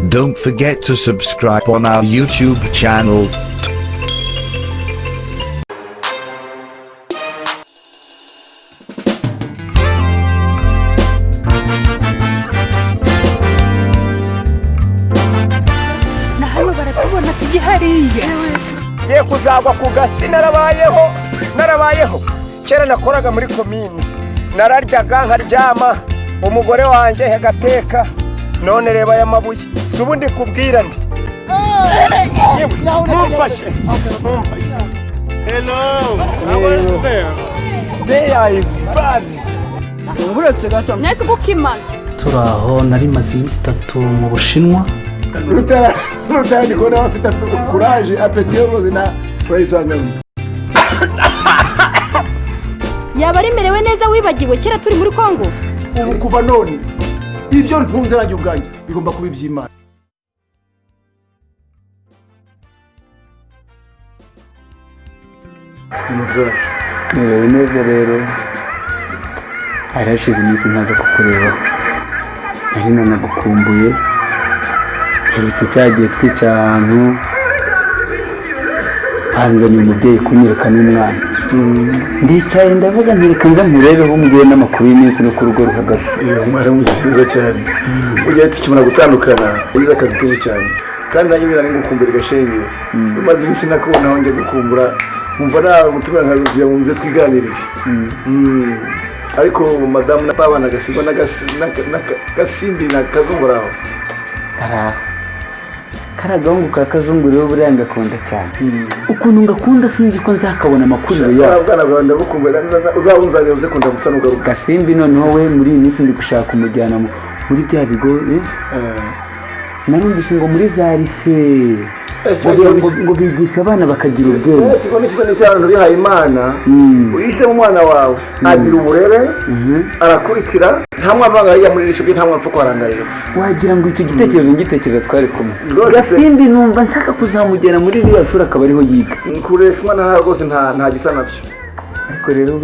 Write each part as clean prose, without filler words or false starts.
Don't forget to subscribe on our YouTube channel. Na hano baratubona tugihariye. Ye kuzagwa ku gasi narabayeho. Kera nakoraga muri komini. Nararyaga nkaryama umugore wanjye hegateka. None reba ya mabuye. Subundi kubwira ndi. Mumfashe. Hello. How was there? There is bad. Nguretse gato. Nese kukimana. Turaho nari maze iminsi 3 mu Bushinwa. Rutani kona bafite courage apeti yose na turayisangamo. Yaba ari merewe neza wibagiwe kera turi muri Kongo. Ubu kuva none ibyo ntunze ranjye ubwanjye bigomba kuba iby'Imana. Merewe neza rero. Arashize iminsi ntaza kukureba. Nari nanagukumbuye. Uretse cyagiye twica ahantu hanzanye umubyeyi kunyereka n'umwana. Ndicaye ndavuga ntireka nza murebeho umubyeyi n'amakuru y'iminsi no ku rugo ruhagaze. Umwana mwiza cyane. Ugiye tukimara gutandukana uriza akazi kenshi cyane. Kandi nanjye birane ngukumbira gashenge. Umaze iminsi nakubona aho ngiye gukumbura. Umva nawe mutumira nkaza kugira ngo muze twiganirire. Ariko madamu na papa nagasigwa n'agasimbi na kazunguраho. Karagahungu ka kazungu rero buriya ngakunda cyane. Ukuntu ngakunda sinzi ko nzakabona amakuru yawe. Bwana Rwanda bukumbera uzabunzanye uze kunda mutsano garuka. Gasimbi noneho we muri iyi minsi ndi gushaka kumujyana muri bya bigo narumvise ngo muri za lycée ngo bigisha abana bakagira ubwenge. Ikigo ni cyane bihaye Imana. Uyise mu mwana wawe agira uburere arakurikira nta mwana wanga muri risho nta mwana upfa kwarangarira. Wagira ngo icyo gitekerezo twari kumwe. Gasimbi numva nshaka kuzamugera muri iriya shuri akaba ariho yiga. Kureshwa na rwose nta gisa nabyo. Ariko rero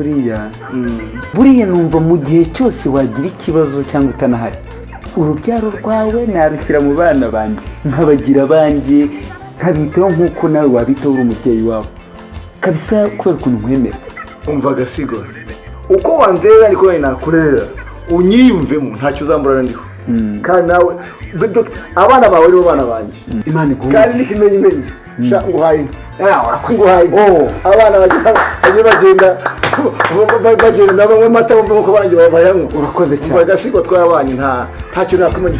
buriya numva mu gihe cyose wagira ikibazo cyangwa utanahari urubyaro rwawe narushyira mu bana banjye nkabagira banjye kabitaho nk'uko nawe wabitaho uri umubyeyi wawe kabisa kubera ukuntu nkwemera. Umva Gasigwa uko wanzera ariko nawe nakurera unyiyumvemo ntacyo uzamburana ndiho. Kandi nawe abana bawe nibo bana banjye. Imana iguhe kandi n'ikimenyimenyi sha nguhaye nguhaye abana bagenda nabo bamwe mata bumva ko banjye bayanywa. Urakoze cyane. Umva Gasigwa twabanye ntacyo nakumenya.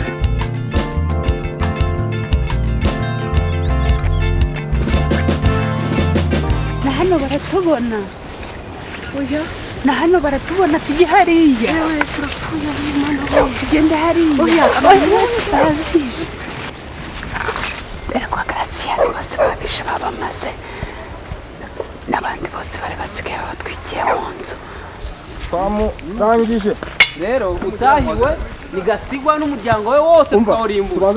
Na hano baratubona. Oya, na hano baratubona tugihariye. Ewe turapfuye Imana. Tugende hariya. Oya, barazije. Kwa Gracia bose babishe babamaze. N'abandi bose bari basigaye batwikiye mu nzu. Rangije. Rero utahiwe ni Gasigwa n'umuryango we wose twawurimbura.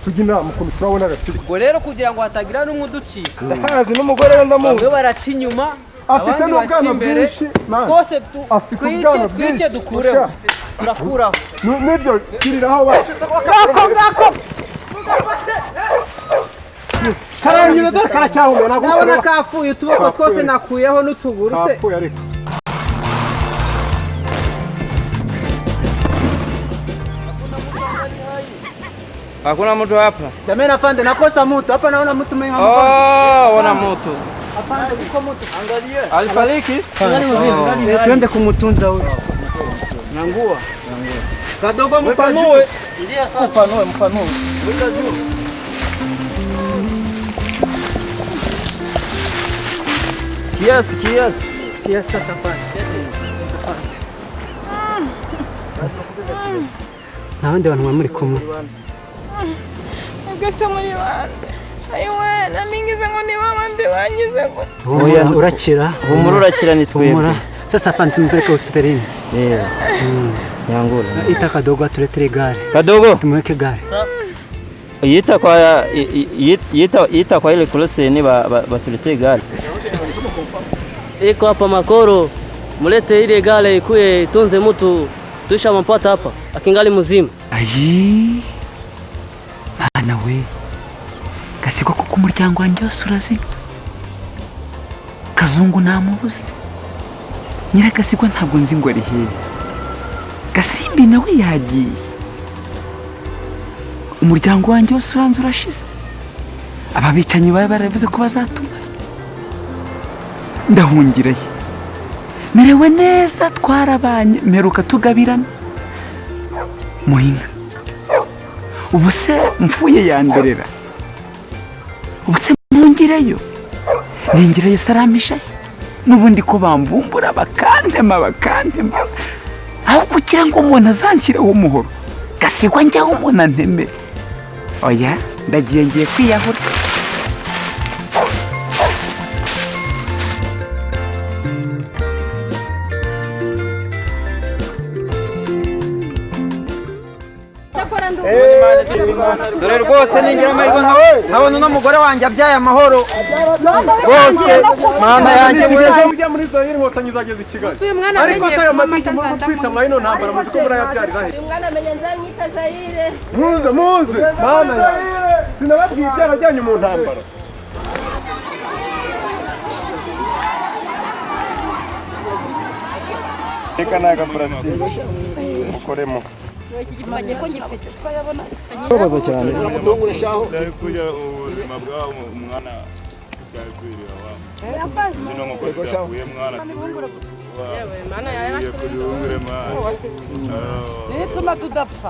Tugina mukomisi wabona Gasigwa. Ngo rero kugira ngo hatagira n'umuducika. Ndahazi n'umugore we ndamuzi. Bamwe baraca inyuma afite n'ubwana bwinshi. Kose twice dukureho. Turakuraho. Nibyo kiriraho ba. Ngako. Karangira dore karacyahumye nabona kafuye utuboko twose nakuyeho n'utuguru se. Kafuye ariko. Hakuna mtu hapa. Jamani afande nakosa mtu. Hapa naona mtu mwenye wana mtu. Afande uko mtu. Angalia. Alifariki? Ngani mzima. Twende kumutunza huyo. Nangua. Kadogo mpanue. Ndio mpanue. Weka juu. Kiasi sasa pale. Sasa. Na wande wantu muri kumwe. Ugasa muri bande. Ayiwe namingize ngo ni babande banyize ngo. Oya urakira. Humura urakira ni twebwe. Sasa hapa tumpeleke hospitalini. Nyangura. Ita kadogo atuletee gari. Kadogo tumweke gari. Yita kwa ile koloseni batuletee gari. Iko hapa Makoro, mulete ile gari ikuye itunze mtu tuisha mpata hapa akingali mzima. Ayi. Bana we Gasigwa kuko umuryango wanjye wose urazimye Kazungu namubuze Nyiragasigwa ntabwo nzi ngo ari hehe Gasimbi nawe yagiye umuryango wanjye wose uranze urashize ababicanyi bawe baravuze ko bazatuma ndahungiraye merewe neza twarabanye meruka tugabirana muhinga ubu se mfuye yanderera ubu se mungireyo ningireyo saramishaye n'ubundi ko bamvumbura bakantema aho kugira ngo umuntu azanshyireho umuhoro Gasigwa njyaho umuntu anteme oya ndagiye ngiye kwiyahura dore rwose ningira amahirwe nkabona n'umugore wanjye abyaye amahoro rwose mana yanjye ujya muri zo y'inkotanyi zageze i Kigali ariko se ayo madigi muri gutwita amahino ntambara muzi ko murayabyarira he umwana amenye nzamwita Zaire muze mana yanjye sinababwiye ibyarajyanye mu ntambara reka naga plastique ukoremo babaza cyane umutungurishaho ari kujya ubuzima bwawe umwana cyari kwirira wa bino nko kwakuye mwana yewe mana yari kuri mwana ni tuma tudapfa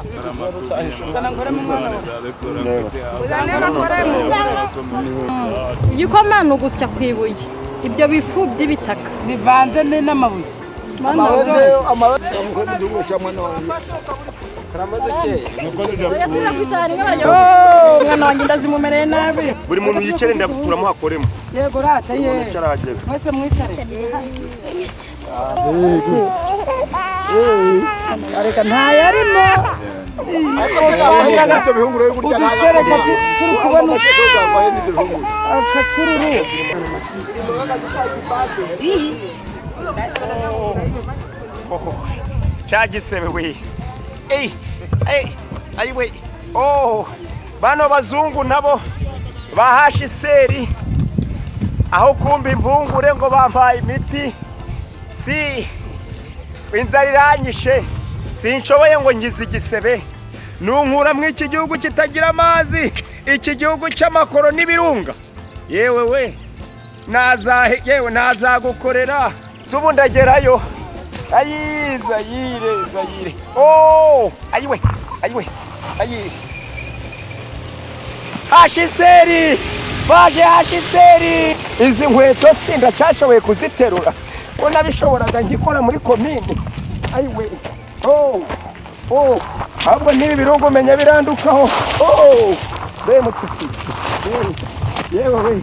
kana ngore mu mwana uzanera koremo yuko mwana ugusya kwibuye ibyo bifu by'ibitaka bivanze n'amabuye mwana wanjye ndazimumereye nabi buri muntu yicare ndabuturamo hakoremo yego rata ye mwese mwicare areka ntayarimo udusereka turi kubona akasururu cyagisebe we ayiwe bano bazungu nabo bahashe iseri aho kumba impungure ngo bampaye imiti si inzara iranyishe sinshoboye ngo ngize igisebe nunkura mu iki gihugu kitagira amazi iki gihugu cy'amakoro n'ibirunga yewe nazagukorera subu ndagerayo Zayire ayiwe hashiseri baje hashiseri izi nkweto sindacashoboye kuziterura ko nabishoboraga ngikora muri komini ayiwe ahubwo n'ibi birungo menya birandukaho be mutisi yewe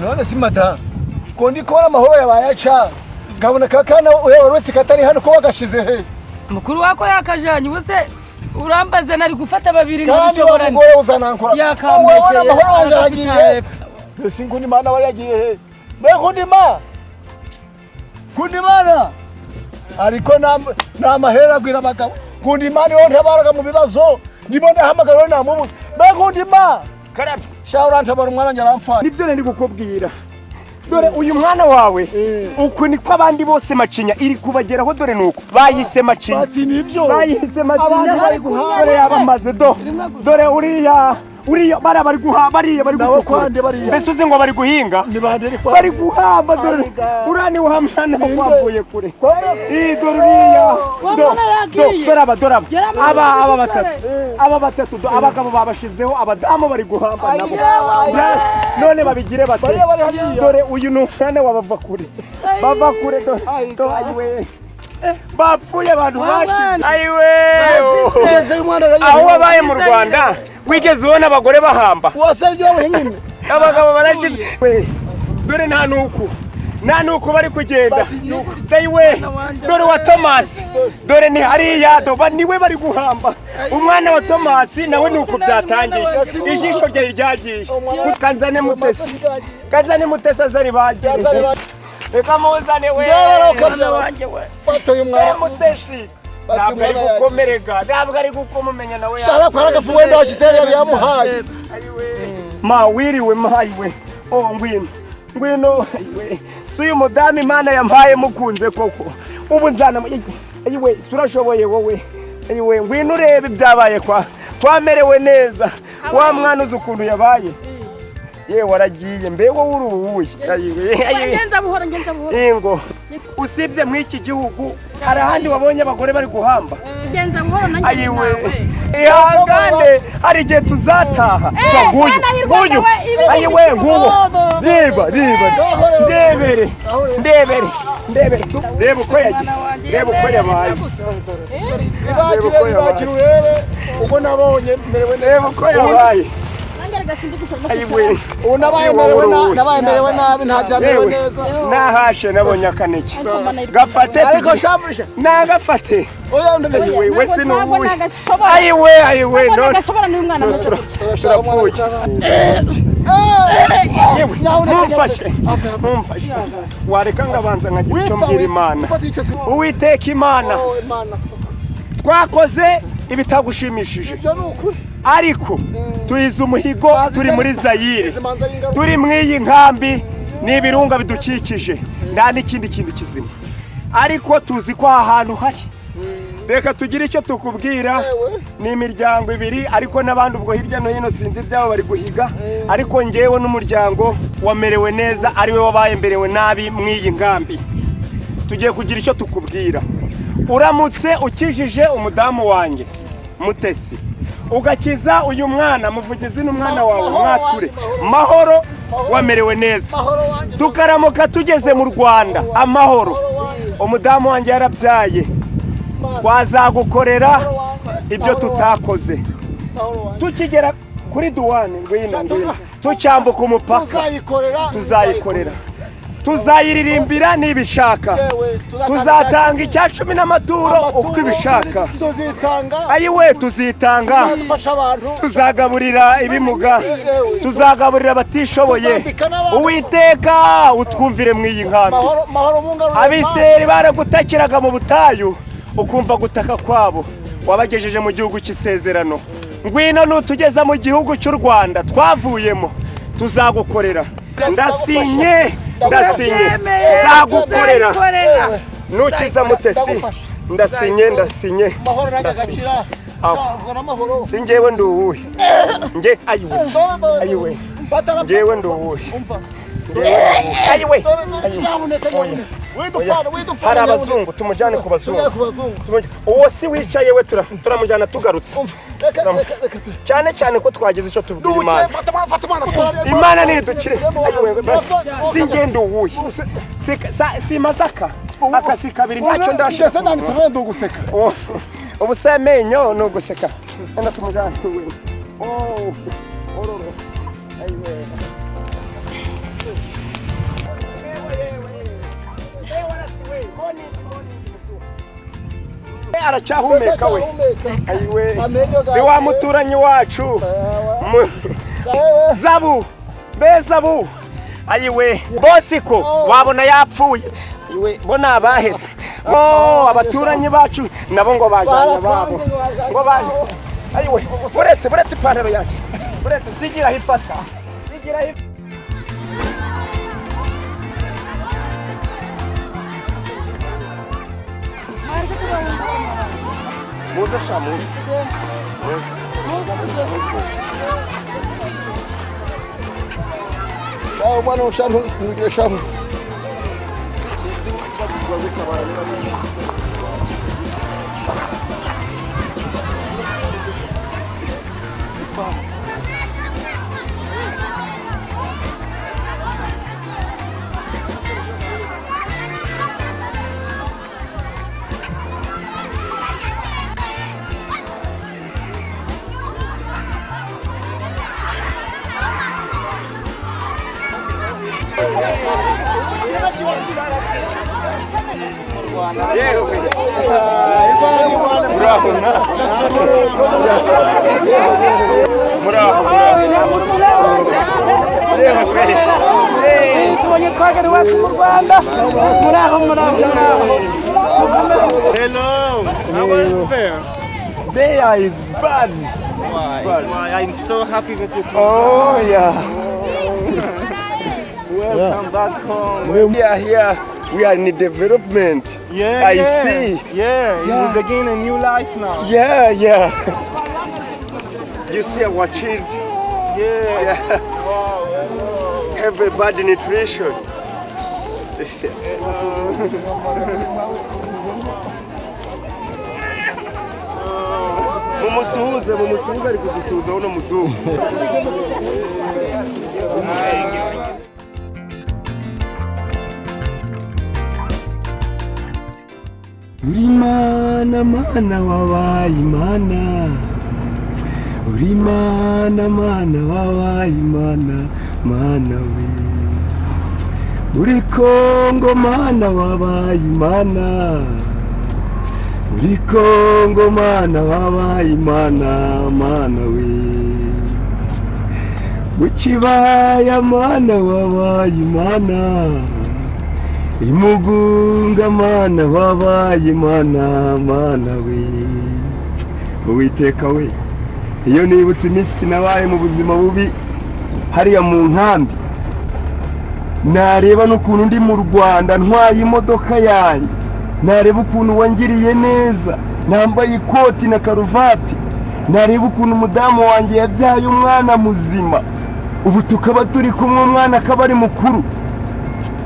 none si mada ko ndi kubona amahoro yabayaca ngabona kakana wese katari hano ko bagashize he mukuru wako yakajanye ubuse urambaze nari gufata babiri nk'ibishoborane kandi ngo uzanankora yakamekeye amahoro wanjaragiye ese ngundi mana wari yagiye he be kundimana ariko namahera agwira abagabo kundimana yo ntabaraga mu bibazo ndimo ndahamagara namubuze be kundima karatu shauranta umwana nyaramfana nibyo nari gukubwira dore uyu mwana wawe uko niko abandi bose macinya iri kubageraho dore nuko bayise macinya bayise macinya dore yabamaze dore uriya bari guhamba mbese uzi ngo bari guhinga bari guhamba dore urani uhamana wavuye kure dore uriya dore aba batatu abagabo babashizeho abadamu bari guhamba nabo none babigire bate dore uyu numwana wabava kure dore ayiwe bapfuye abantu bashize ayiwe aho wabaye mu Rwanda wigeze ubona abagore bahamba wasabye wenyine abagabo baragize dore nta nuko bari kugenda ayiwe dore wa Thomas dore ni hariya niwe bari guhamba umwana wa Thomas nawe nuko byatangiye ijisho rye ryagiye kanzane mutesi azari bagiye reka muzane we mwana wanjye we fata uyu mwana mutesi ntabwo ari gukomerega ntabwo ari gukomumenya nawe shara kwa agafu wenda washisere yari yamuhaye ma wiriwe mayiwe ngwino suyu mudami Imana yampaye mukunze koko ubu nzana ayiwe surashoboye wowe ayiwe ngwino urebe byabaye kwamerewe neza wa mwana uzi ukuntu yabaye ye waragiye mbe wowe uruhuye ngenza buhoro ingo usibye mw'iki gihugu hari ahandi wabonye abagore bari guhamba ngenza buhoro nanjye nawe ihangane hari igihe tuzataha nguyu ayiwe nguwo reba ndebere reba uko yagiye reba uko yabaye ibakire urebe uko nabonye merewe reba uko yabaye ayiwe ubu nabaye merewe nabi nta byamerewe neza nahashe nabonye akaneke gafate ariko shamuje nagafate ayiwe we sinubuye ayiwe none gashobora n'umwana muto turapfuye mumfashe wareka ngabanza nkagira icyo mbwira Imana Uwiteka Imana twakoze ibitagushimishije ariko tuyize umuhigo turi muri Zayire turi mw'iyi nkambi n'ibirunga bidukikije nta n'ikindi kintu kizima ariko tuzi ko ahantu hari reka tugire icyo tukubwira ni imiryango ibiri ariko n'abandi ubwo hirya no hino sinzi ibyabo bari guhiga ariko ngewe n'umuryango wamerewe neza ari we wabaye mberewe nabi mw'iyi nkambi tugiye kugira icyo tukubwira uramutse ukijije umudamu wanjye Mutesi ugakiza uyu mwana muvugizi n'umwana wawe mwature mahoro wamerewe neza tukaramuka tugeze mu Rwanda amahoro umudamu wanjye yarabyaye twazagukorera ibyo tutakoze tukigera kuri duwane ngwino tucyambuka umupaka tuzayikorera tuzayiririmbira nibishaka tuzatanga icya 10 n'amaturo uko ibishaka ayiwe tuzitanga tuzagaburira ibimuga tuzagaburira abatishoboye Uwiteka utwumvire mw'iyi nkambi abiseri baragutakiraga mu butayu ukumva gutaka kwabo wabagejeje mu gihugu cy'isezerano ngwino nutugeza mu gihugu cy'u Rwanda twavuyemo tuzagukorera ndasinye zagukorera nukiza Mutesi ndasinye singewe nduwuhe ayiwe ngewe nduwuhe ayiwe hari abazungu tumujyane ku bazungu uwo si wicaye we turamujyana tugarutse cyane ko twagize icyo tubwira Imana nidukire singende uwuye si mazaka akasi kabiri ntacyo ndashaka ubu se amenyo ni uguseka enda tumujyane aracyahumeka we ayiwe si wa muturanyi wacu Zabu ayiwe bosiko wabona yapfuye ayiwe bo nabaheze abaturanyi bacu nabo ngo bajyanye babo ngo baje ayiwe buretse ipantaro yacu buretse sigira hifata muze shamu shamu bwana shamu ngira shamu Bravo. tubonye twagera iwacu mu Rwanda muraho Hello, how was fair? There is bad. Why? I'm so happy that you came. Oh yeah. Welcome back home. We are here. We are in development. Yeah, I see. Yeah, you begin a new life now. Yeah. You see our children. Yeah. Have a bad nutrition. Mumusuhuze ari kudusuhuza uno muzungu. Uri mana wabaye imana. Uri mana wabaye imana we. Uri Kongo mana wabaye imana. Uri Kongo mana wabaye imana we. Mukibaya mana wabaye imana. Imugunga mana wabaye imana we. Uwiteka we, iyo nibutse iminsi nabaye mu buzima bubi hariya mu nkambi, nareba n'ukuntu ndi mu Rwanda ntwaye imodoka yanjye, nareba ukuntu wangiriye neza nambaye ikoti na karuvati, nareba ukuntu umudamu wanjye yabyaye umwana muzima, ubu tukaba turi kumwe umwana akaba ari mukuru,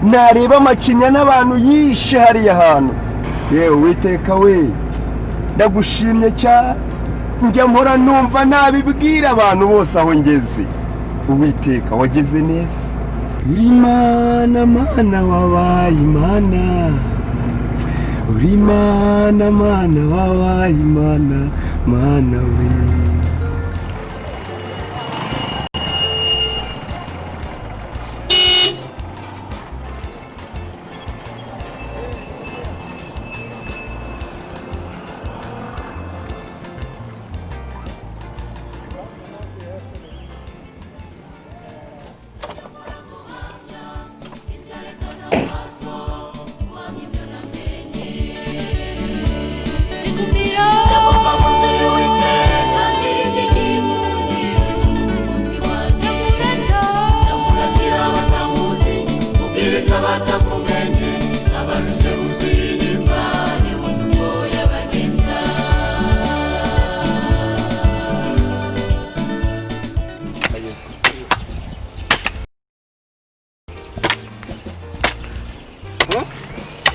nareba amacinya n'abantu yishe hariya hantu. Yewe Uwiteka we, ndagushimye cyane, njya mpora numva nabibwira abantu bose aho ngeze. Uwiteka wageze neza. Uri mana wabaye imana. Uri mana wabaye imana we.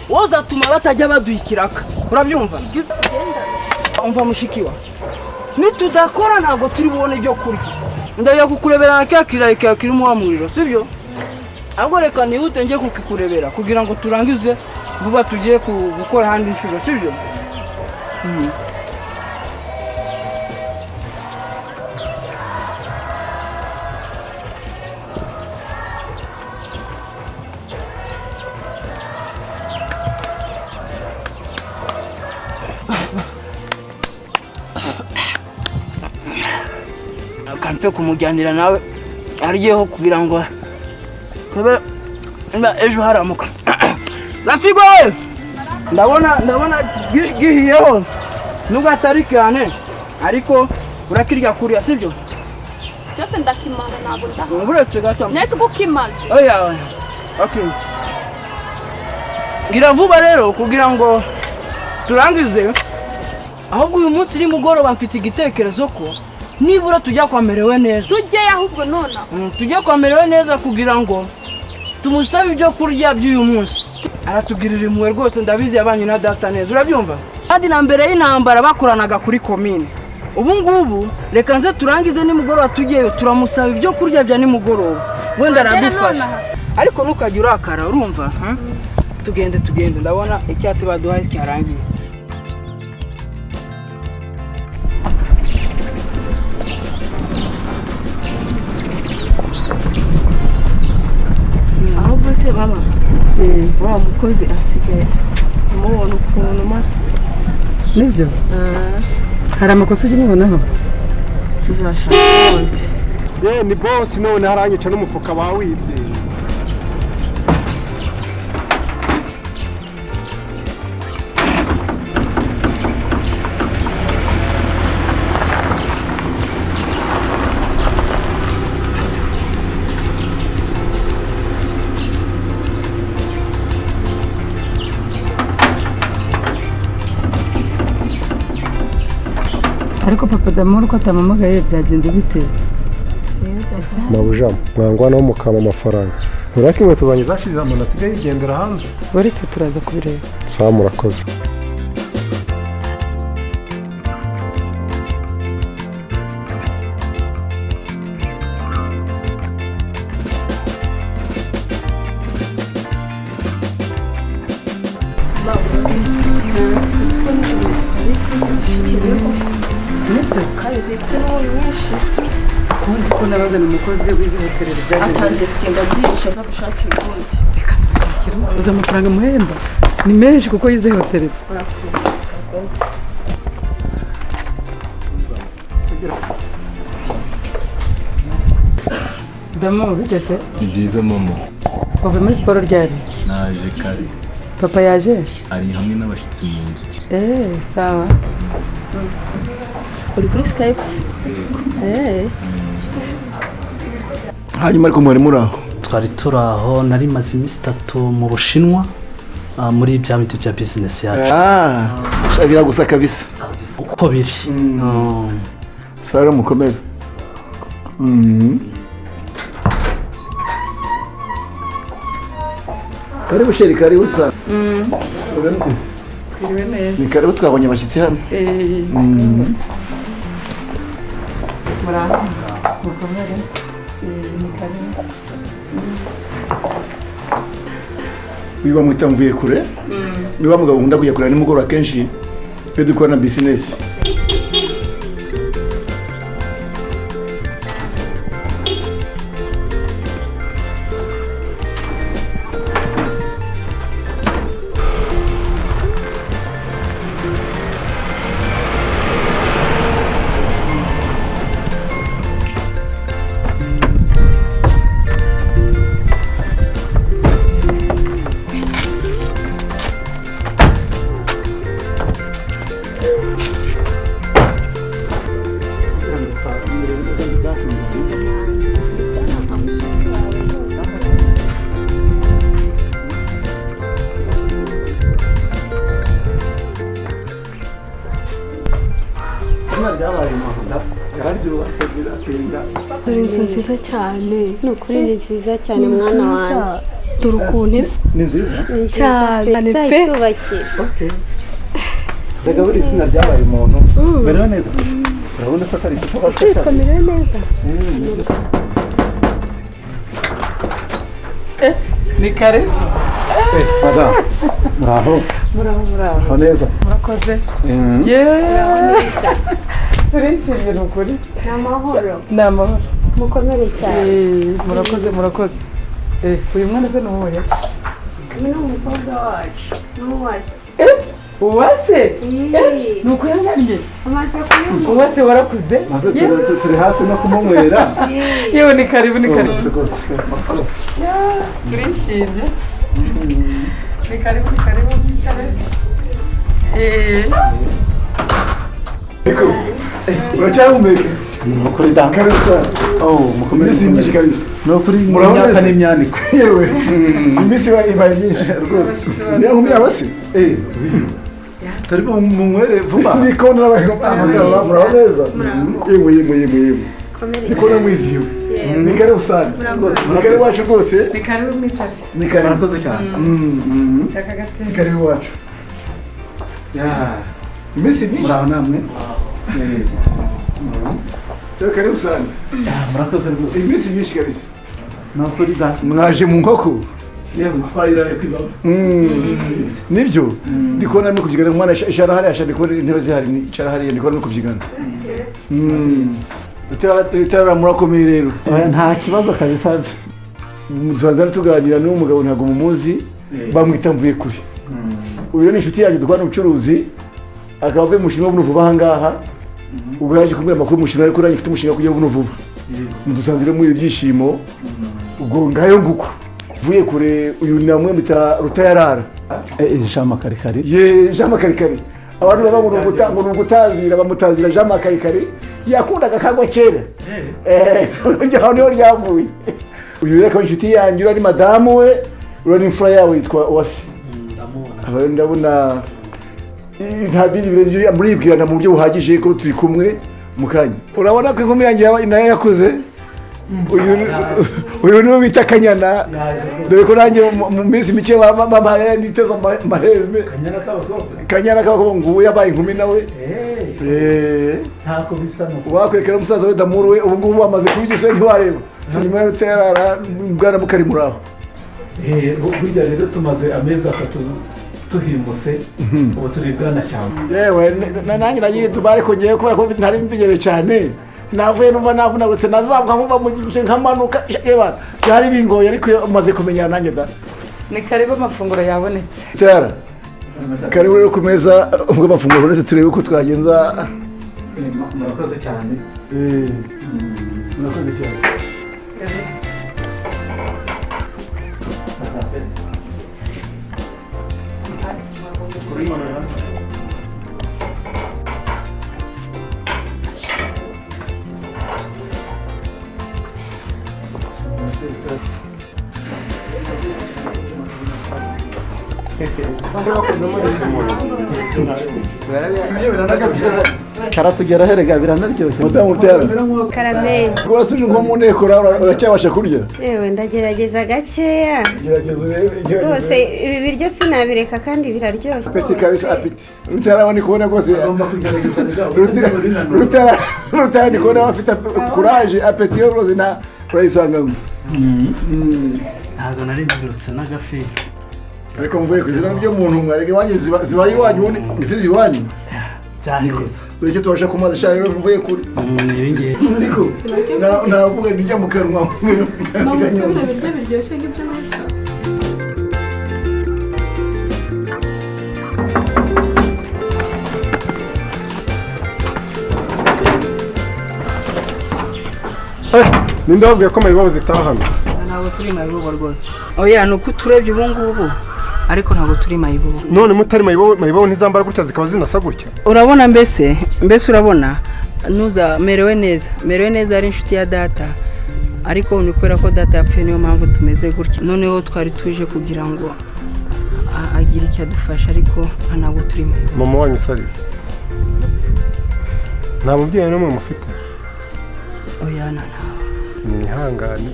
Wozatuma batajya baduhikiraka, urabyumva? Umva mushikiwa, nitudakora ntabwo turi bubone ibyo kurya. Ndajya kukurebera cya kirayi kirimo amuriro, sibyo? Ahubwo reka nihute njye kukikurebera kugira ngo turangize vuba tugiye gukora handi inshuro, sibyo? Kampe kumujyanira nawe ariyeho kugira ngo sabe ejo haramuka. Lasigo ndabona gihiyeho nubwo atari cyane ariko urakirya kuriya, sibyo? Cyose ndakimana ntabwo ndaho. Nguretse gato. Nese kukimaze. Oya. Okay. Ngira vuba rero kugira ngo turangize. Ahubwo uyu munsi iri mugoroba mfite igitekerezo ko nibura tujya kwamerewe neza. Tujye ahubwo nona. Tujye kwamerewe neza kugira ngo tumusabe ibyo kurya by'uyu munsi. Aratugirira impuhwe rwose, ndabizi yabanye na data neza, urabyumva? Kandi na mbere y'intambara bakoranaga kuri komine. Ubu ngubu reka nze turangize nimugoroba tujyeyo turamusaba ibyo kurya bya nimugoroba. Wenda aradufasha. Ariko ntukajya urakara, urumva? Tugende ndabona icyate baduhaye cyarangiye. Ahubwo se mama, wa mukozi asigaye mubona ukuntu ma nibyo hari amakosa ujya umubonaho tuzashaka ubundi. Ni boss none haranyica n'umufuka bawibye. ariko papa Damoro ko atamamagaye byagenze bite? Mabuja mwangwa no mukama amafaranga urako inkweto zanjye zashize amana asigaye yigendera hanze Baretse turaza kubireba. sawa murakoze Nibyo kandi zifite n'umuntu mwinshi kunzi ko nabazana umukozi w'izi hoteli byagenze atangiye kugenda byigisha zo gushaka ibindi reka nabashakira uza amafaranga muhemba ni menshi kuko yize hoteli Damo bigeze Ni byiza mama. Wava muri siporo ryari? Naje kare. Papa yaje? Ari hamwe n'abashyitsi mu nzu. Sawa. Uri kuri Skype? Hanyuma ariko mwari muri aho? Twari turaho nari maze iminsi 3 mu Bushinwa muri bya biti bya business yacu. Shabira gusa kabisa. Uko biri. Sara mukomere. Karibu sheri, karibu sana. Uramutse? Twiriwe neza. Ni karibu twabonye abashyitsi hano. Muraho. Mukomere. Ni karibu. Wiba mutamvuye kure? Niba mugabo nkunda kujya kurana nimugoroba kenshi iyo dukora na business. Dore inzu nziza cyane ni ukuri ni nziza cyane mwana wanjye dore ukuntu isa ni nziza cyane pe Tega buri izina ryabaye umuntu merewe neza urabona ko atari kuko merewe neza ni kare madam muraho muraho neza murakoze turishimye ni ukuri ni amahoro mukomere cyane murakoze uyu mwana se ni uwuhe ni umukobwa wacu n'uwase uwase ni ukuyanganye uwase warakuze turi hafi no kumunywera yewe ni karibu turishimye ni karibu mwicare uracyahumeka nukuri dankare gusa mukomere simbishi kabisa nukuri imyaka n'imyaniko yewe simbishi ibaye myinshi rwose niyo nkumi abasi turi munywere vuba nikona n'abagabo muraho neza yemwe nikona mwiziwe ni kare usana ni kare wacu rwose ni kare mwicare ni kare murakoze cyane ni kare wacu imisi myinshi muraho namwe kare usana murakoze rwose imisi myinshi kabisa nukuri mwaje mu nkoko yewe twayiraye kwibaba nibyo ndikona no kubyigana umwana ishara hari ashaka ko intebe zihari ni ishara hari ndikona no kubyigana utara murakomeye rero nta kibazo kabisa muzaza tuganira n'umugabo ntago mumuzi bamwita mvuye kuri uyu ni inshuti yanjye dukwana ubucuruzi akaba avuye mu Bushinwa buno vuba ahangaha ubwo yaje kumbwira amakuru mu Bushinwa ariko uranye ufite umushinga kujya buno vuba mudusanzire muri ibyishimo ubwo ngayo nguko vuye kure uyu namwe mita rutayarara Jean Makarikari Jean Makarikari abantu baba ngo gutazira bamutazira Jean Makarikari yakundaga kagwa kera njya niho ryavuye uyu rero akaba inshuti yanjye uri madamu we uri imfura yawe yitwa Wasi ndabona nta bindi birenze muribwirana mu buryo buhagije ko turi kumwe mu kanya urabona ko inkumi yanjye nayo yakuze uyu niwe bita Kanyana dore ko nanjye mu minsi mike bampaye niteza amahembe Kanyana k'abakobwa ngo ubu yabaye inkumi nawe ntako bisa no wakwekera umusaza we Damuru we ubu ngubu bamaze kubigise ntiwareba nyuma yo terara bwana mukari muraho burya rero tumaze amezi 3 tuhimutse ubu turi bwana cyane yewe nanjye nagiye tubare ko ngiye kubera ko ntari mbigereye cyane navuye numva navunagutse nazabwa nkumva mu gice nkamanuka yeba byari bingoye ariko umaze kumenyana nanjye da ni karibu amafunguro yabonetse tera karibu rero ku meza ubwo amafunguro yabonetse turebe uko twagenza murakoze cyane murakoze cyane karatugera herega biranaryoshye mudamu utera karameli wasuje nko mu nteko uracyabasha kurya yewe ndagerageza gakeya rwose ibi biryo sinabireka kandi biraryoshye apeti kabisa apeti rutera ni kubona rwose rutera ni kubona bafite courage apeti yo rwose na urayisangamo ntabwo nari nzirutse n'agafi ariko mvuye ku izina ry'umuntu mwarege wanyu ziba iwanyu nifizi iwanyu cyaheze dore icyo tubasha kumaza sha rero mvuye kuri ibingiye niko navuga njya mu kanwa mama sikunda biryo biryoshye ngibyo nashaka ninde wabwiye ko mayibobo zitaha hano ntabwo turi mayibobo rwose oya ni uko turebye ubu ngubu ariko ntabwo turi mayibobo none mutari mayibobo ntizambara gutya zikaba zinasa gutya urabona mbese urabona nuza merewe neza ari inshuti ya data ariko ni kubera ko data yapfuye niyo mpamvu tumeze gutya noneho twari tuje kugira ngo agire icyo adufasha ariko ntabwo turi mayibobo mama wanyu usari nta mubyeyi n'umwe mufite oya ntawe mwihangane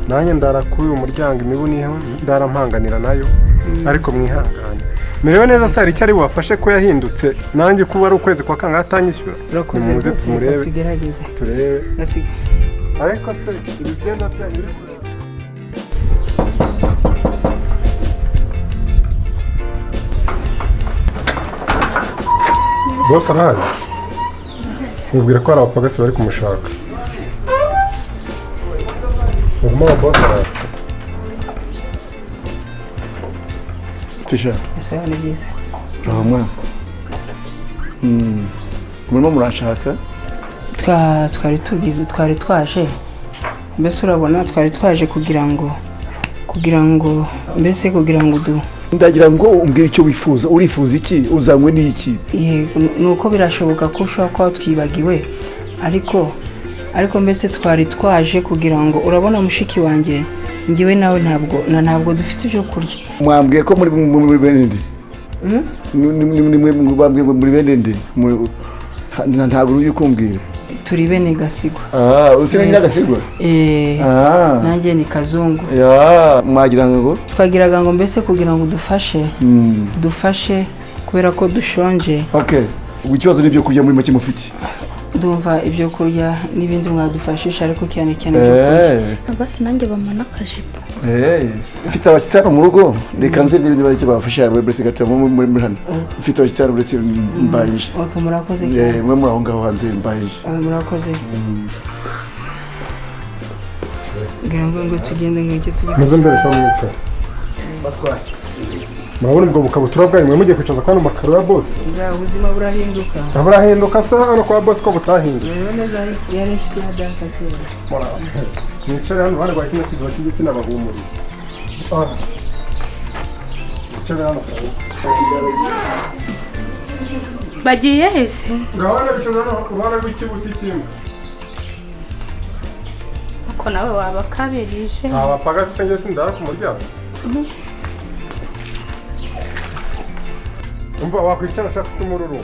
nanjye ndara kuri uyu muryango imibu niho ndarampanganira nayo ariko mwihangane merewe neza se hari icyo ari bubafashe ko yahindutse nanjye kuba ari ukwezi kwa kangahe atanyishyura nimuze tumurebe turebe ariko se ibigenda byanyu biri kureba bose arahari mubwira ko hari abapagasi bari kumushaka Normal boss arahari Tisha ese ni byiza Roma murimo murashaka twari twaje mbese urabona twari twaje kugira ngo ndagira ngo umbwire icyo wifuza urifuza iki uzanywe n'iki yego nuko birashoboka ko ushobora kuba twibagiwe ariko mbese twari twaje kugira ngo urabona mushiki wanjye ngiwe nawe ntabwo dufite ibyo kurya mwambwiye ko muri benende mwambwiye muri benende ntabwo uri kumbwira turi bene gasigwa usina nyina gasigwa nanjye ni kazungu mwagira ngo twagiraga ngo mbese kugira ngo dufashe kubera ko dushonje ikibazo n'ibyo kurya muri make mufite ndumva ibyo kurya n'ibindi mwadufashisha ariko cyane ibyo kurya basi nanjye bamana akajipo mfite abashyitsi hano mu rugo reka nze n'ibindi bari icyo babafasha muri buri gato muri hano mfite abashyitsi hano uretse mbayije murakoze mwe muri aho ngaho hanze mbayije murakoze ngira ngo tugende nk'icyo turi muze mbere kwa mwica murabona ubwo bukabutura bwanyu mwe mugiye kwicaza kandi amakaro ya boss ubuzima burahinduka se hano kwa boss ko butahinduka yari inshuti ya data kera mwicare hano bane bakina kiziba cy'igiti n'abahumuri mwicare hano bagiye hese ngabana bicaza hano uruhande rw'ikibuti kimwe ko nawe wabakabirije abapagasi se njye sindara ku muryango umva wakwicara ashaka kumururu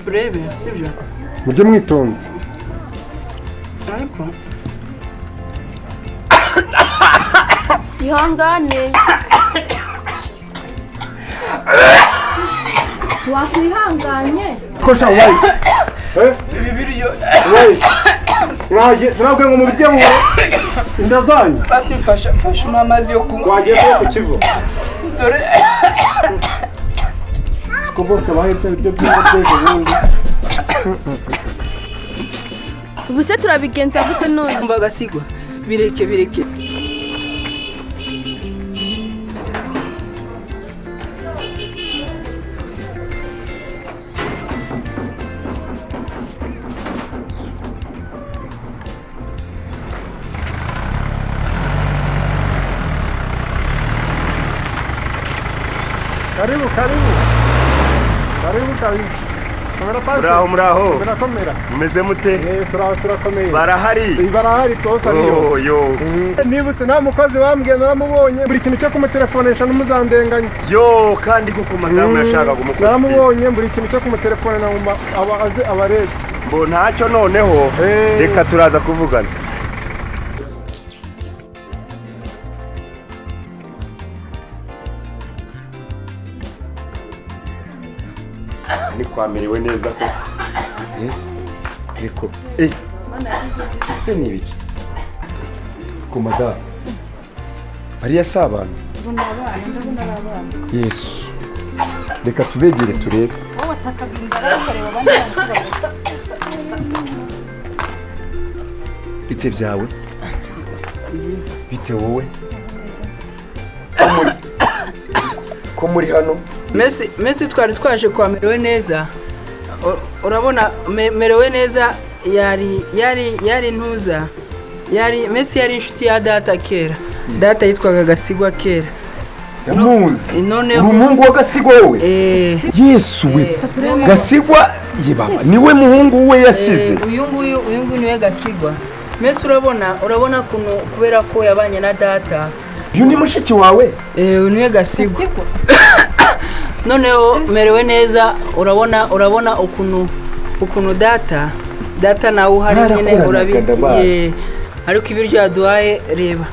urebe sibyo mujye mwitonze ariko ihangane wakwihanganye kosha wayi ibi biryo mwaje sinabwe ngo mubijye mu inda zanyu basi mfasha amazi yo kunywa wageze ku kigo dore ko bose bahita ibyo by'ubwenge bundi ubuse turabigenza gute none umva gasigwa bireke Karibu. Muraho. Murakomera. Mumeze mute? Turakomeye. Barahari. Barahari twose ariyo. Yo. Nibutse nta mukozi bambwiye naramubonye buri kintu cyo kumutelefonesha n'umuzandenganya. Yo kandi kuko madamu yashakaga umukozi. Naramubonye buri kintu cyo kumutelefonera abaze abareje. Mbo ntacyo noneho reka turaza kuvugana. Ni kwamerewe neza ko niko ese ni ibiki ko madame ariya sabana ndabona abana Yesu reka tubegere turebe wowe atakabinza arakoreba abandi bite byawe bite wowe ko muri hano Messi twari twaje kwa merewe neza urabona merewe neza yari ntuza Messi yari inshuti ya data kera data yitwaga Gasigwa kera umuzi umuhungu wa Gasigwa wowe Yesu we Gasigwa yebaba niwe muhungu we yasize uyu nguyu niwe Gasigwa Messi urabona kuno kubera ko yabanye na data uyu ni mushiki wawe niwe Gasigwa noneho merewe neza urabona ukuntu data nawe uhari nyine urabizi ariko ibiryo yaduhaye reba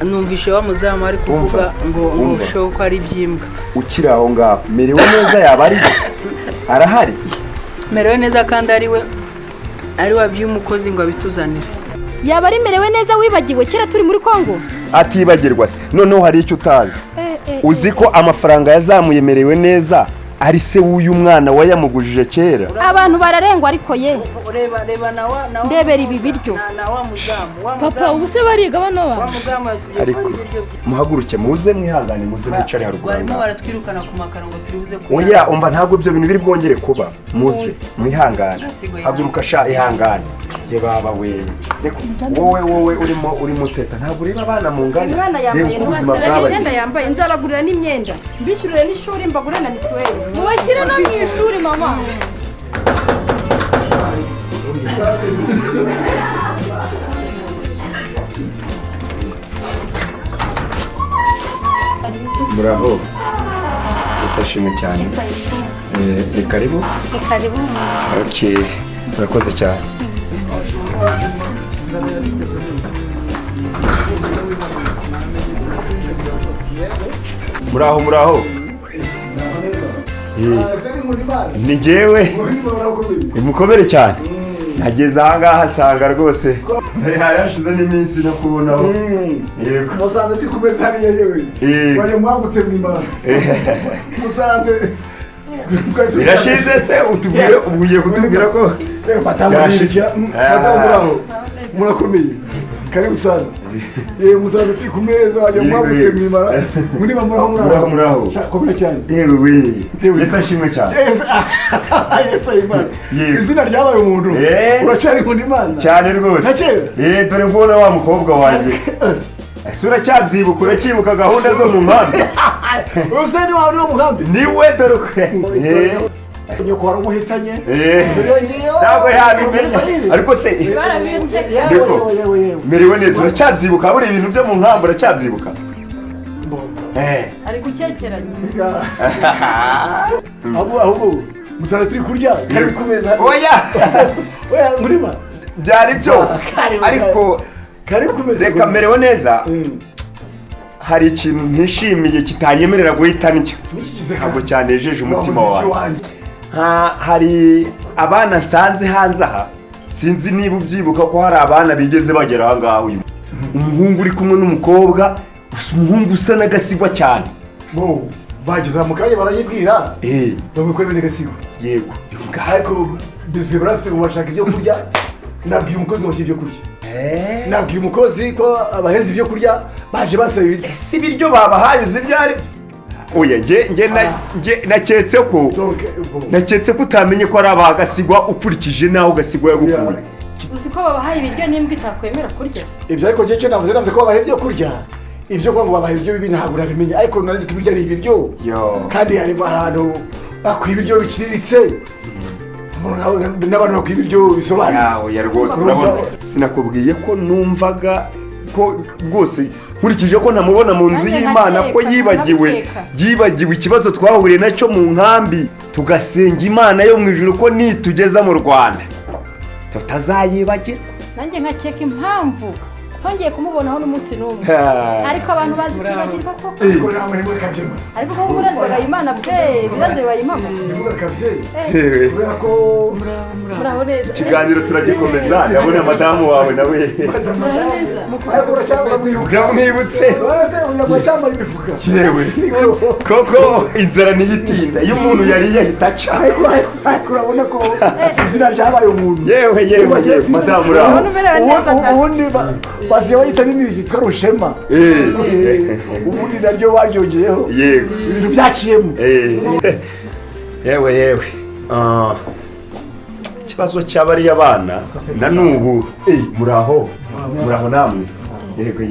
numvishe wa muzamu ari kuvuga ngo shoka ari byimbwa ukiri aho ngaho merewe neza yaba ari arahari merewe neza kandi ari wabyumukozi ngo abituzanire yaba ari merewe neza wibagiwe kera turi muri Kongo atibagirwa se noneho hari icyo utazi uzi ko amafaranga yazamuye merewe neza ari se w'uyu mwana wayamugujije kera abantu bararengwa ariko ye reba nawa ndebera ibi biryo papa ubuse bariga bano ba ariko muhaguruke muze mwihangane muze mwicare haruguru barimo baratwirukana ku makaro ngo turibuze oya umva ntabwo ibyo bintu biri bwongere kuba muze mwihangane haguruka sha ihangane baba we wowe urimo teta ntabwo ureba abana mu ngana umwana yambaye imyenda yambaye nzaragurira n'imyenda mbishyurire n'ishuri mbagurire na mituweli mubashyire no mu ishuri mama muraho isashimwe cyane ni karibu okay murakoze cyane muraho ni jewe mukomere cyane nageze ahangaha nsanga rwose hari hashize n'iminsi no kubonaho yego musanze turi kumeze hariya yewe wari mwambutse mwimara musanze birashize se ugiye kutubwira ko madamu murakomeye karibu sana musanze turi ku meza wajya mwambutse mwimara muri muraho komera cyane yewe yesa shimwe cyane yesa imaze izina ryabaye umuntu uracari nkunda imana cyane rwose dore mbona wa mukobwa wanjye sura cyabyibuka urakibuka gahunda zo mu nkambi useni wawe ni wo mugambi niwe dore ukwe nyoko wari umuhitanye ntabwo yabimenya ariko se ndiko meriwe neza uracyabyibuka buri ibintu byo mu nkambi uracyabyibuka ari gukekeranya ahubwo musanga turi kurya kari kumeza oya murima byari byo ariko kari kumeza reka merewe neza hari ikintu ntishimiye kitanyemerera guhita nicyo ntabwo cyanejeje umutima wanjye hari abana nsanze hanze aha sinzi niba ubyibuka ko hari abana bigeze bagera aha ngaha uyu umuhungu uri kumwe n'umukobwa umuhungu usa n'agasigwa cyane bageze mu kanya barayibwira bamwe ibintu gasigwa yego ariko bizi barafite ngo bashaka ibyo kurya nabwiye umukozi ngo ibyo kurya nabwiye umukozi ko abaheza ibyo kurya baje basaba ibiryo si ibiryo babahaye uzi ibyo ari oya naketse ko utamenye ko ari abagasigwa ukurikije naho gasigwa yagukuye uzi ko babahaye ibiryo n'imbwa itakwemera kurya ibyo ariko ngiye cyo navuze ko babahaye ibyo kurya ibyo kwa ngo babahaye ibiryo bibi ntabwo urabimenya ariko narizi ko ibiryo ari ibiryo kandi hari ahantu bakwiye ibiryo biciriritse n'abantu bakwiye ibiryo bisobanutse ya rwose sinakubwiye ko numvaga ko rwose nkurikije ko namubona mu nzu y'Imana ko yibagiwe ikibazo twahuriye nacyo mu nkambi tugasenga Imana yo mu ijuru ko nitugeza mu Rwanda tutazayibagirwa nanjye nkakeka impamvu twongeye kumubonaho n'umunsi n'umwe ariko abantu bazi kwibagirwa koko ariko ko uburazwaga Imana bwe biranze bayimama kubera ko muraho neza ikiganiro turagikomeza yabona madamu wawe nawe ariko uracyamwibutse mwibutse yewe koko inzara niyitinda iyo umuntu yariye ahita aca ariko urabona ko izina ryabaye umuntu yewe madamu uraho ubundi basigaye bayita n'ibintu byitwa rushema ubundi naryo baryongeyeho ibintu byaciyemo yewe ikibazo cy'abariya bana na n'ubu muraho namwe yego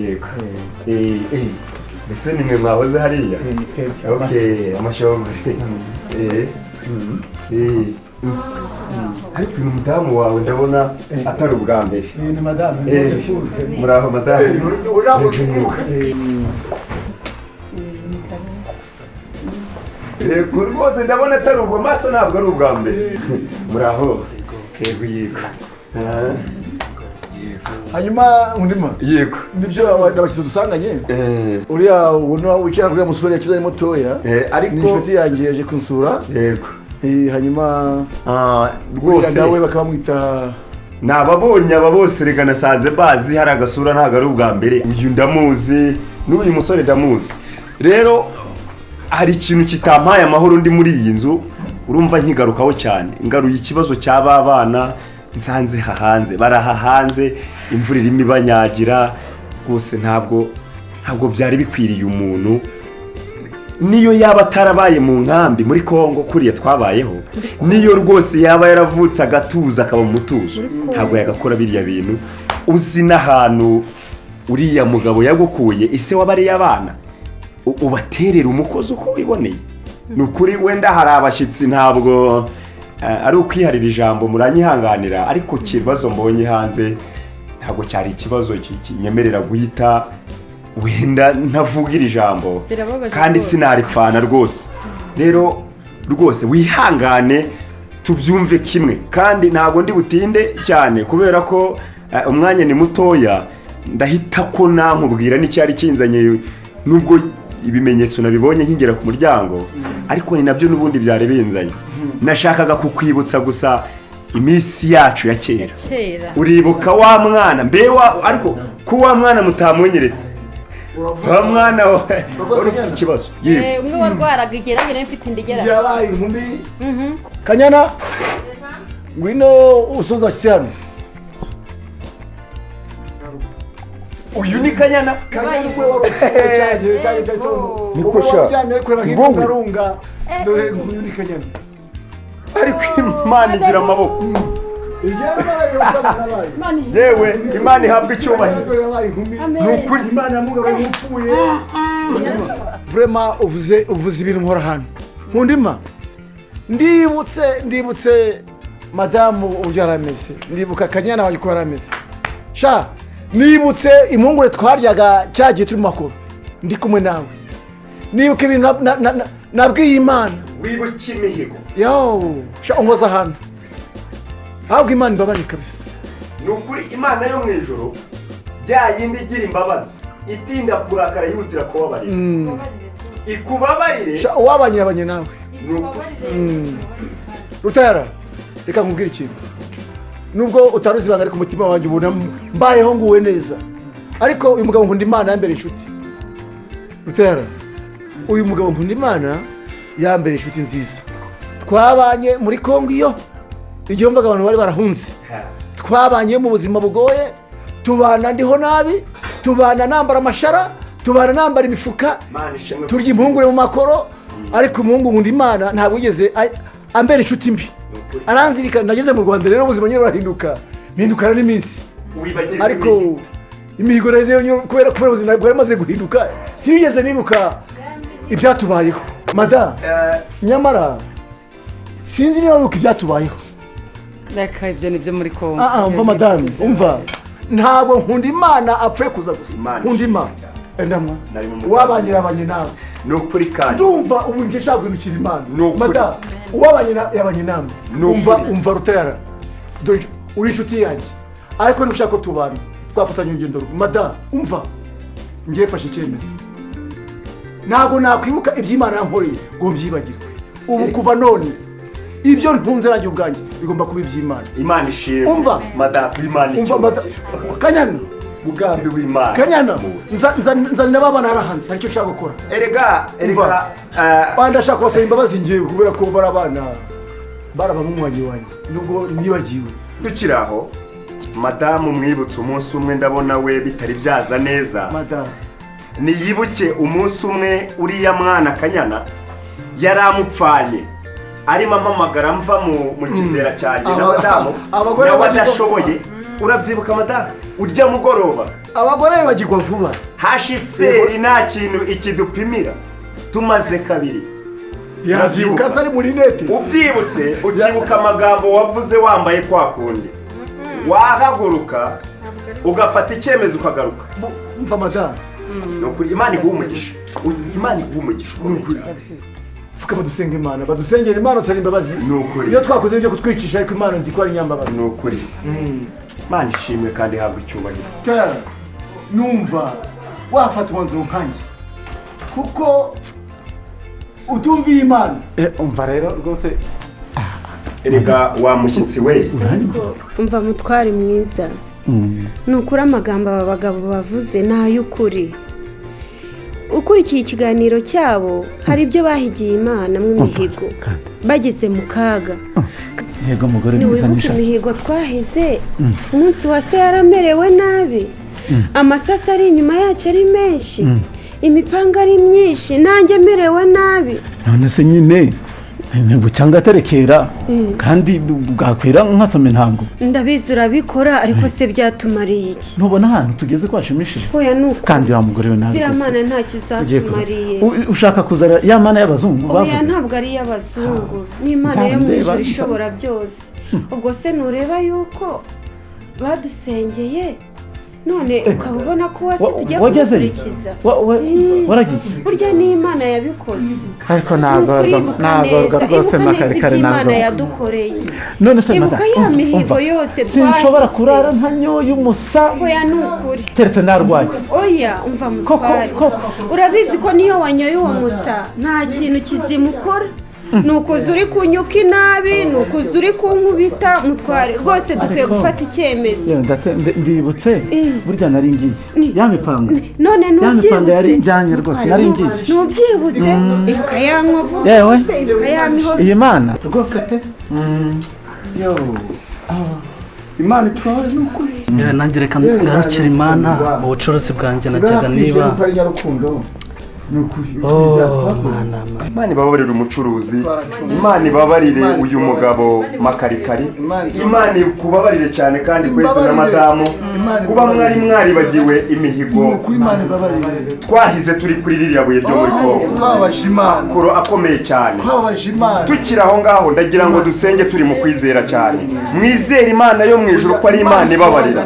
mbese nimwe mwahoze hariya amashongore ariko uyu mudamu wawe ndabona atari ubwa mbere ni madamu muraho madamu yego rwose ndabona atari ubwo maso ntabwo ari ubwa mbere muraho yego hanyuma undima yego nibyo abashyize dusanganye uriya ubona wicara kuri musore yakize ari mutoya ariko ni inshuti yanjye yaje kunsura yego hanyuma rwose nawe bakabamwita nababonye aba bose reka nasanze bazi hari agasura ntabwo ari ubwa mbere uyu ndamuzi n'uyu musore ndamuzi rero hari ikintu kitampaye amahoro ndi muri iyi nzu urumva nkigarukaho cyane ngaruye ikibazo cy'aba bana nsanze hahanze barahahanze imvura irimo ibanyagira rwose ntabwo byari bikwiriye umuntu niyo yaba atarabaye mu nkambi muri Kongo kuriya twabayeho niyo rwose yaba yaravutse agatuza akaba mu mutuzo ntabwo yagakora biriya bintu uzi n'ahantu uriya mugabo yagukuye ise w'abariye abana ubaterera umukozi uko wiboneye ni ukuri wenda hari abashyitsi ntabwo ari ukwiharira ijambo muranyihanganira ariko ikibazo mbonye hanze ntabwo cyari ikibazo kinyemerera guhita wenda ntavugira ijambo kandi sinaripfana rwose rero rwose wihangane tubyumve kimwe kandi ntabwo ndi butinde cyane kubera ko umwanya ni mutoya ndahita ko namubwira n'icyari kinzanye nubwo ibimenyetso nabibonye nkigera ku muryango ariko ni nabyo n'ubundi byari binzanye nashakaga kukwibutsa gusa iminsi yacu ya kera uribuka wa mwana ariko ko wa mwana mutamunyeretse wa mwana wari ufite ikibazo umwe warwaraga igeragere mfite indigera yabaye inkumi Kanyana ngwino usoza cyane uyu ni Kanyana kwe warotse cyane niko sha ngarunga dore nguyu ni Kanyana ariko Imana igira amaboko yewe Imana ihabwa icyubahiro nukuri Imana yamugaruye nk'upfuye vraiment uvuze ibintu nkora hano nkundima ndibutse madamu uburyo yarameze ndibuka Kanyana waje ko yarameze sha nibutse impungure twaryaga cyagiye turi makuru ndi kumwe nawe nibuka ibintu nabwiye Imana wibuke imihigo yo unkoza ahantu ahubwo Imana imbabarire kabisa ni ukuri Imana yo mu ijoro bya yindi igira imbabazi itinda kurakara yihutira kubabarira ikubabarire uwabanye nawe Rutera reka nkubwire ikintu nubwo utaruzi ibanga ariko umutima wanjye ubona mbayeho nguwe neza ariko uyu mugabo nkunda Imana yambere inshuti Rutera uyu mugabo nkunda Imana yambere inshuti nziza twabanye muri Kongo iyo igihe mvaga abantu bari barahunze twabanye mu buzima bugoye tubana ndiho nabi tubana nambara amashara tubana nambara imifuka turya impungure mu makoro ariko umuhungu nkunda Imana ntabwo yigeze ambere inshuti mbi aranzirika nageze mu Rwanda rero ubuzima nyine burahinduka mpindukana n'iminsi ariko imihigo rero kubera ubuzima bwari maze guhinduka sinigeze nibuka ibyatubayeho mada nyamara sinzi niba wibuka ibyatubayeho reka ibyo nibyo muri Kongo umva madame umva ntabwo nkunda Imana apfuye kuza gusa nkunda Imana endamwa wabanye nawe nukuri kandi ndumva ubu nje nshaka guhindukira Imana madame yabanye nawe umva Rutera uri inshuti yanjye ariko niba ushaka ko tubana twafatanya urugendo madame umva ngiye fashe icyemezo ntabwo nakwibuka iby'Imana yankoreye ngo mbyibagirwe ubu kuva none ibyo ntunze nanjye ubwanjye bigomba kuba iby'Imana Imana ishimwe umva madame Imana umva Kanyana mugambi w'Imana Kanyana nzanira babana harahanze aricyo nshaka gukora erega banda shaka kubasaba imbabazi ngiye kubera ko barabana barabamumwanye wanjye nubwo nibagiwe tukiraho madamu mwibutse umunsi umwe ndabona we bitari byaza neza madamu niyibuke umunsi umwe uriya mwana Kanyana yaramupfanye arimo amamagara mva mu kivera cyanjye n'abadamu n'abadashoboye urabyibuka madamu urya mugoroba abagore bagirwa vuba hashiseri nta kintu ikidupimira tumaze kabiri yabyibuka se ari muri nete ubyibutse ukibuka amagambo wavuze wambaye kwa kundi wahaguruka ugafata icyemezo ukagaruka mva madamu nukuri Imana iguha umugisha nukuri fuka badusenga Imana badusengera Imana usaba imbabazi nukuri iyo twakoze ibyo kutwicisha ariko Imana nzi ko ari nyambabazi nukuri Imana ishimwe kandi habwa icyubahiro Tera numva wafata umwanzuro nkanjye kuko utumviye Imana umva rero rwose erega wa mushyitsi we umva mutwari mwiza nukuri amagambo aba bagabo bavuze n'ay'ukuri ukurikiye ikiganiro cyabo hari ibyo bahigiye Imana mu mihigo bageze mu kaga yego mugore mwiza nisha imihigo twahize umunsi wa se yaramerewe nabi amasasa ari inyuma yacu ari menshi imipanga ari myinshi nanjye merewe nabi none se nyine ntego cyangwa aterekera kandi bwakwira nkasome ntango ndabizi urabikora ariko se byatumariye iki ntubona ahantu tugeze kwashimishije hoya nuko kandi wa mugore we nabi siramana ntacyo zatumariye ushaka kuzana ya mana y'abazungu bavuze hoya ntabwo ari y'abazungu ni Imana yo mu ijuru ishobora byose ubwo se nureba yuko badusengeye none ukaba ubona ko wase tujya kubikurikiza burya ni Imana yabikoze ariko ntabwo rwose n'akarekare Imana yadukoreye none se ibuka ya mihigo yose twahize sinshobora kurara ntanyoye umusa oya nukuri keretse narwaye oya umva mutware urabizi ko niyo wanyoye uwo musa nta kintu kizima ukora nukuza uri kunyuka inabi nukuza uri kunkubita mutware rwose dukwiye gufata icyemezo ndibutse burya nari ngiye ya mipango none nubyibutse yari njyanye rwose nari ngiye nubyibutse ibuka ya nkovu yewe ibuka ya mihogo iyi mana rwose pe yo Imana itwaye n'ukuri nanjye reka ngarukire Imana mu bucuruzi bwanjye najyaga niba Imana ibabarire umucuruzi Imana ibabarire uyu mugabo makarikari Imana ikubabarire cyane kandi kwese na madamu kuba mwaribagiwe imihigo twahize turi kuri ririya buye ryo muri Kongo amakuru akomeye cyane tukiri aho ngaho ndagira ngo dusenge turi mu kwizera cyane mwizere Imana yo mu ijuru ko ari Imana ibabarira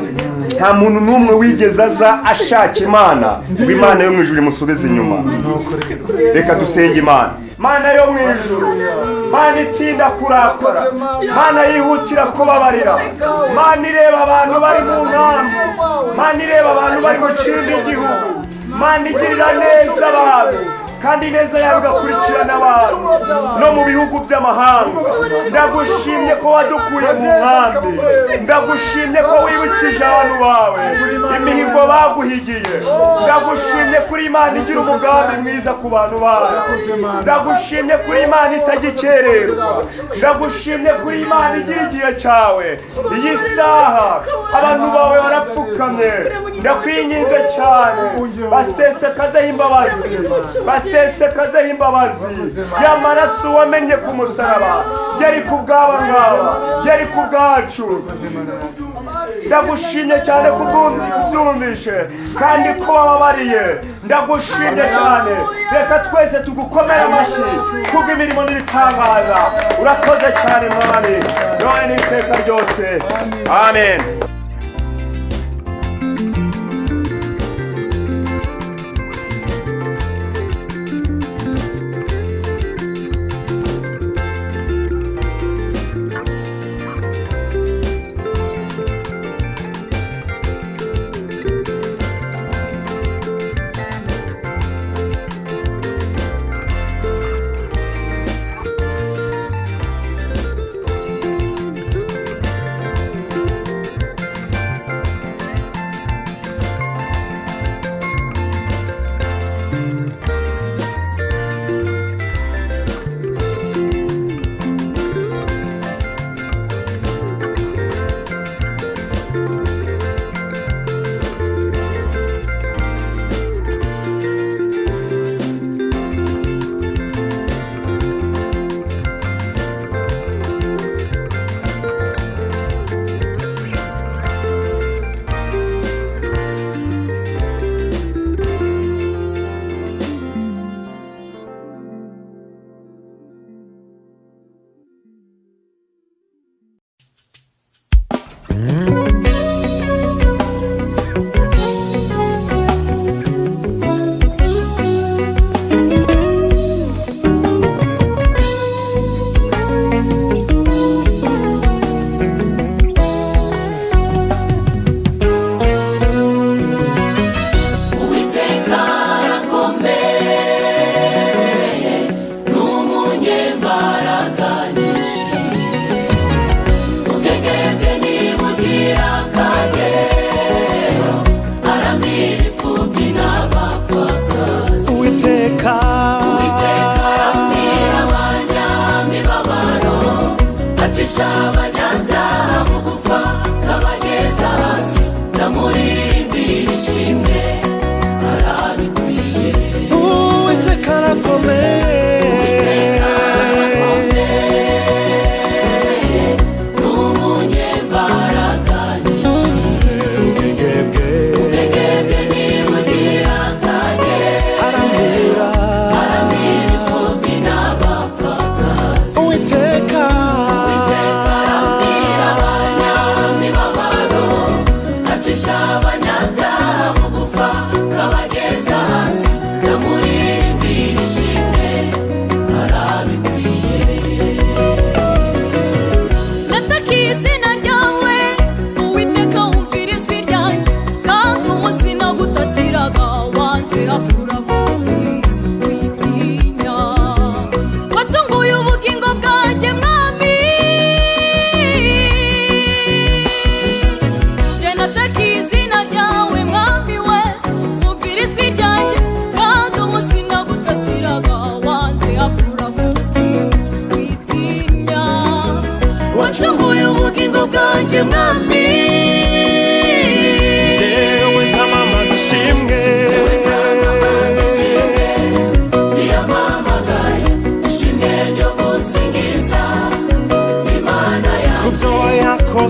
nta muntu n'umwe wigeze aza ashaka imana ngo imana yo mu ijuru imusubize inyuma. Reka dusenge imana. Mana yo mu ijuru, Mana itinda kurakara, Mana yihutira kubabarira, Mana ireba abantu bari mu nkambi, Mana ireba abantu bari mu kindi gihugu, Mana igirira neza abantu kandi neza yawe igakurikirana abantu no mu bihugu by'amahanga. Ndagushimye ko wadukuye mu nkambi, ndagushimye ko wibukije abantu bawe imihigo baguhigiye, ndagushimye kuri Imana igira umugambi mwiza ku bantu bawe, ndagushimye kuri Imana itagikererwa, ndagushimye kuri Imana igira igihe cyawe. Iyi saha abantu bawe barapfukamye, ndakwinginze cyane basesekazeho imbabazi, basesekazeho imbabazi y'amaraso wamenye ku musaraba, yari ku bw'aba ngaba, yari ku bwacu. Ndagushimye cyane ko ubyumvishe kandi ko wababariye, ndagushimye cyane. Reka twese tugukomere amashyi kubw'imirimo n'ibitangaza. Urakoze cyane mwami, none n'iteka ryose, amen.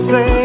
Say